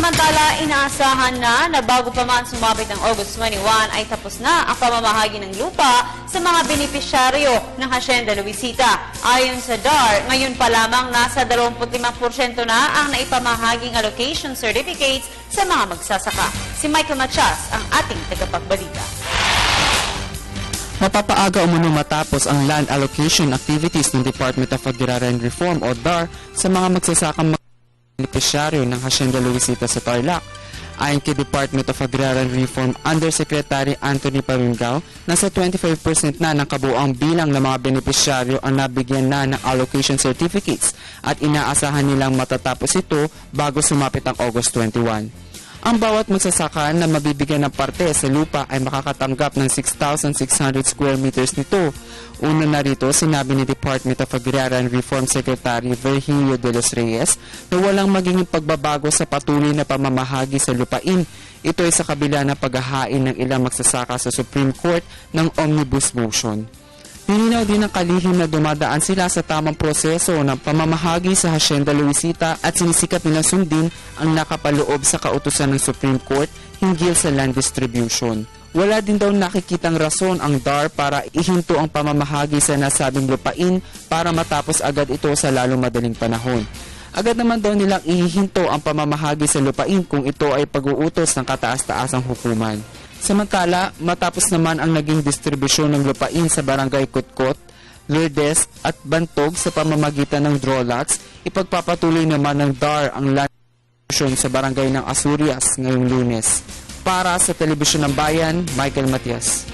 Samantala, inaasahan na bago pa man sumapit ang August 21 ay tapos na ang pamamahagi ng lupa sa mga benepisyaryo ng Hacienda Luisita. Ayon sa DAR, ngayon pa lamang nasa 25% na ang naipamahaging allocation certificates sa mga magsasaka. Si Michael Machas ang ating tagapagbalita. Mapapaaga umano matapos ang land allocation activities ng Department of Agrarian Reform o DAR sa mga magsasakang benepisyaryo ng Hacienda Luisita sa Tarlac. Ayon kay Department of Agrarian Reform Undersecretary Anthony Parungao, nasa 25% na ng kabuuang bilang ng mga benepisyaryo ang nabigyan na ng allocation certificates at inaasahan nilang matatapos ito bago sumapit ang August 21. Ang bawat magsasaka na mabibigyan ng parte sa lupa ay makakatanggap ng 6,600 square meters nito. Una na rito, sinabi ni Department of Agrarian Reform Secretary Virgilio de los Reyes na walang magiging pagbabago sa patuloy na pamamahagi sa lupain. Ito ay sa kabila ng paghahain ng ilang magsasaka sa Supreme Court ng Omnibus Motion. Nilinaw din ng kalihim na dumadaan sila sa tamang proseso ng pamamahagi sa Hacienda Luisita at sinisikap nilang sundin ang nakapaloob sa kautusan ng Supreme Court hinggil sa land distribution. Wala din daw nakikitang rason ang DAR para ihinto ang pamamahagi sa nasabing lupain para matapos agad ito sa lalong madaling panahon. Agad naman daw nilang ihihinto ang pamamahagi sa lupain kung ito ay pag-uutos ng kataas-taasang hukuman. Samantala, matapos naman ang naging distribusyon ng lupain sa Barangay Kutkot, Lourdes at Bantog sa pamamagitan ng drawlots, ipagpapatuloy naman ng DAR ang land distribution sa Barangay ng Asturias ngayong Lunes. Para sa Telebisyon ng Bayan, Michael Matias.